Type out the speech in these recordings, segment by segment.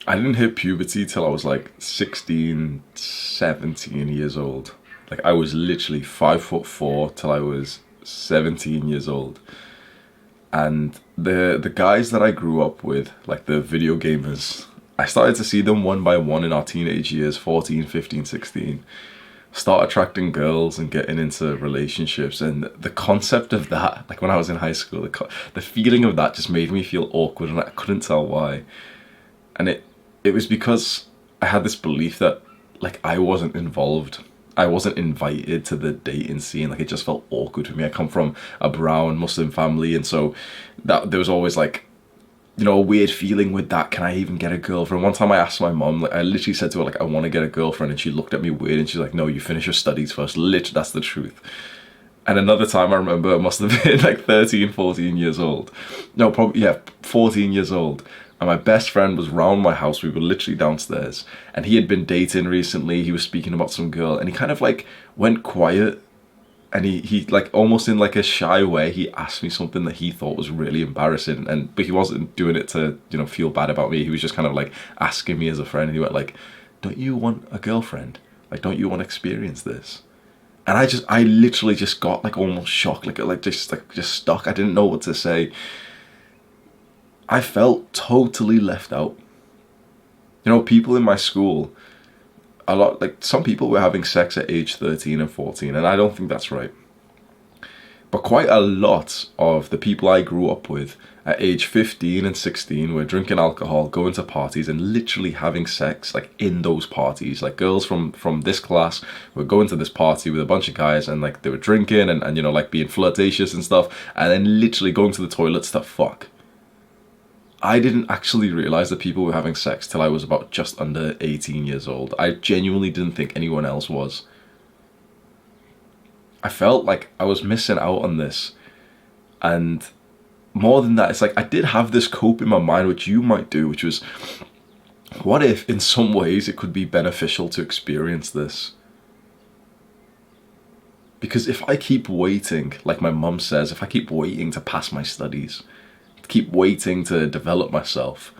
I didn't hit puberty till I was like 16, 17 years old. Like I was literally 5'4" till I was 17 years old. And the guys that I grew up with, like the video gamers, I started to see them one by one in our teenage years, 14, 15, 16. Start attracting girls and getting into relationships, and the concept of that, like when I was in high school, the feeling of that just made me feel awkward, and I couldn't tell why. And it was because I had this belief that like I wasn't involved. I wasn't invited to the dating scene. Like it just felt awkward for me. I come from a brown Muslim family, and so that there was always like, you know, a weird feeling with that. Can I even get a girlfriend? One time I asked my mom, like I literally said to her, like, I want to get a girlfriend, and she looked at me weird, and she's like, no, you finish your studies first. Literally, that's the truth. And another time I remember, I must have been like 13, 14 years old. No, probably, yeah, 14 years old. And my best friend was round my house. We were literally downstairs. And he had been dating recently. He was speaking about some girl. And he kind of like went quiet. And he like almost in like a shy way, he asked me something that he thought was really embarrassing. But he wasn't doing it to, you know, feel bad about me. He was just kind of like asking me as a friend. And he went like, don't you want a girlfriend? Like, don't you want to experience this? And I literally just got like almost shocked, like just stuck. I didn't know what to say. I felt totally left out. You know, people in my school, a lot, like some people were having sex at age 13 and 14, and I don't think that's right. But quite a lot of the people I grew up with at age 15 and 16 were drinking alcohol, going to parties, and literally having sex like in those parties. Like girls from this class were going to this party with a bunch of guys, and like they were drinking and you know, like being flirtatious and stuff, and then literally going to the toilets to fuck. I didn't actually realize that people were having sex till I was about just under 18 years old. I genuinely didn't think anyone else was. I felt like I was missing out on this. And more than that, it's like I did have this cope in my mind, which you might do, which was, what if in some ways it could be beneficial to experience this? Because if I keep waiting, like my mum says, if I keep waiting to pass my studies, keep waiting to develop myself,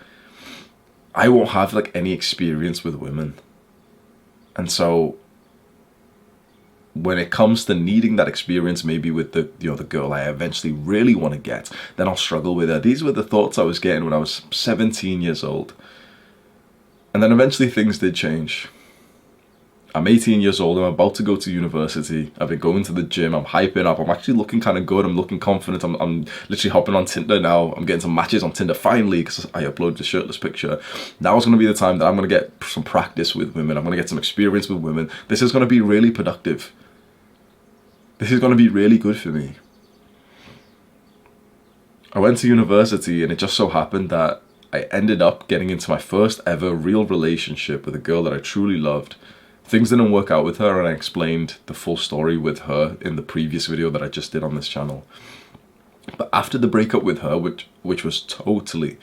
I won't have like any experience with women. And so when it comes to needing that experience, maybe with the, you know, the girl I eventually really want to get, then I'll struggle with her. These were the thoughts I was getting when I was 17 years old. And then eventually things did change. I'm 18 years old, I'm about to go to university, I've been going to the gym, I'm hyping up, I'm actually looking kind of good, I'm looking confident, I'm literally hopping on Tinder now, I'm getting some matches on Tinder finally, because I uploaded a shirtless picture. Now is going to be the time that I'm going to get some practice with women, I'm going to get some experience with women. This is going to be really productive. This is going to be really good for me. I went to university, and it just so happened that I ended up getting into my first ever real relationship with a girl that I truly loved. Things didn't work out with her, and I explained the full story with her in the previous video that I just did on this channel. But after the breakup with her, which was totally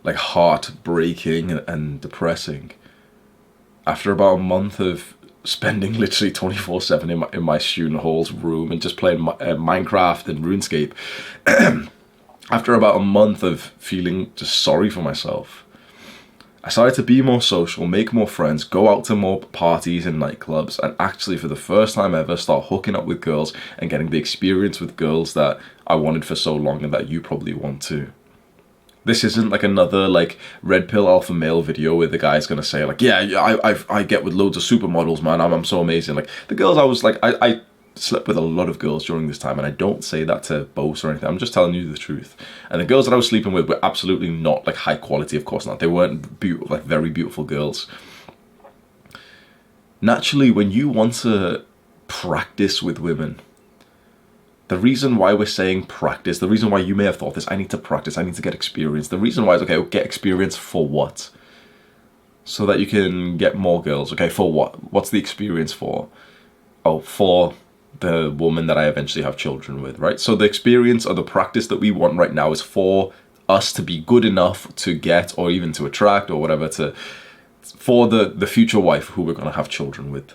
like heartbreaking and depressing, after about a month of spending literally 24/7 in my student hall's room and just playing Minecraft and RuneScape, after about a month of feeling just sorry for myself, I started to be more social, make more friends, go out to more parties and nightclubs, and actually for the first time ever start hooking up with girls and getting the experience with girls that I wanted for so long and that you probably want too. This isn't like another like red pill alpha male video where the guy's gonna say like, yeah, I get with loads of supermodels, man, I'm so amazing. Like the girls I was like, I slept with a lot of girls during this time, and I don't say that to boast or anything, I'm just telling you the truth. And the girls that I was sleeping with were absolutely not like high quality, of course not. They weren't like very beautiful girls. Naturally, when you want to practice with women, the reason why we're saying practice, the reason why you may have thought this, I need to practice, I need to get experience, the reason why is, okay, get experience for what? So that you can get more girls. Okay, for what? What's the experience for? Oh, for the woman that I eventually have children with, right? So the experience or the practice that we want right now is for us to be good enough to get, or even to attract or whatever, for the future wife who we're going to have children with.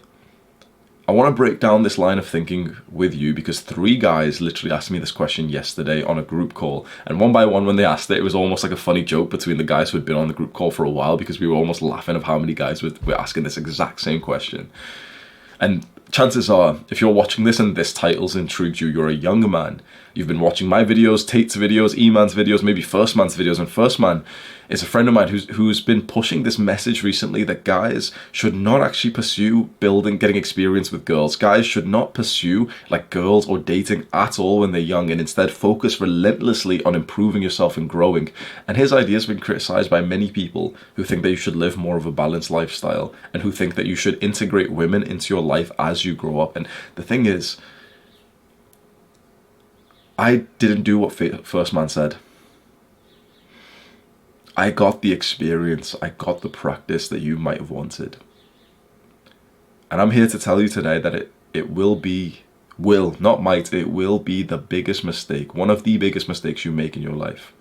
I want to break down this line of thinking with you because 3 guys literally asked me this question yesterday on a group call. And one by one, when they asked it, it was almost like a funny joke between the guys who had been on the group call for a while, because we were almost laughing of how many guys were asking this exact same question. And chances are, if you're watching this and this title's intrigued you, you're a young man. You've been watching my videos, Tate's videos, E-Man's videos, maybe First Man's videos. And First Man is a friend of mine who's been pushing this message recently that guys should not actually pursue getting experience with girls. Guys should not pursue like girls or dating at all when they're young, and instead focus relentlessly on improving yourself and growing. And his idea has been criticized by many people who think that you should live more of a balanced lifestyle and who think that you should integrate women into your life as you grow up. And the thing is, I didn't do what First Man said. I got the experience, I got the practice that you might have wanted. And I'm here to tell you today that it will be the biggest mistake, one of the biggest mistakes you make in your life.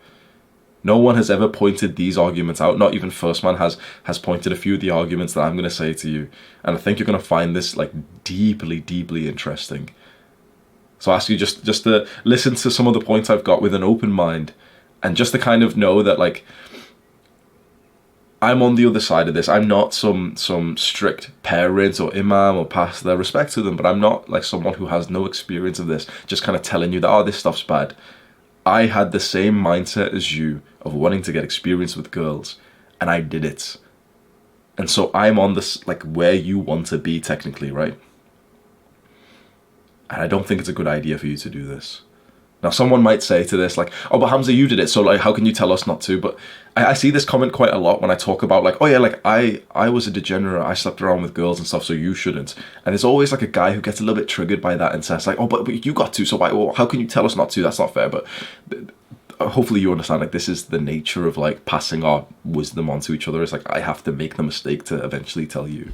No one has ever pointed these arguments out. Not even First Man has pointed a few of the arguments that I'm going to say to you. And I think you're going to find this like deeply, deeply interesting. So I ask you just to listen to some of the points I've got with an open mind, and just to kind of know that like I'm on the other side of this. I'm not some strict parent or imam or pastor, respect to them, but I'm not like someone who has no experience of this, just kind of telling you that, oh, this stuff's bad. I had the same mindset as you of wanting to get experience with girls, and I did it. And so I'm on this, like, where you want to be technically, right? And I don't think it's a good idea for you to do this. Now, someone might say to this, like, oh, but Hamza, you did it, so like, how can you tell us not to? But I see this comment quite a lot when I talk about like, oh yeah, like I was a degenerate, I slept around with girls and stuff, so you shouldn't. And there's always like a guy who gets a little bit triggered by that and says like, oh, but you got to, so why? Well, how can you tell us not to? That's not fair. But hopefully you understand, like, this is the nature of like passing our wisdom on to each other. It's like I have to make the mistake to eventually tell you.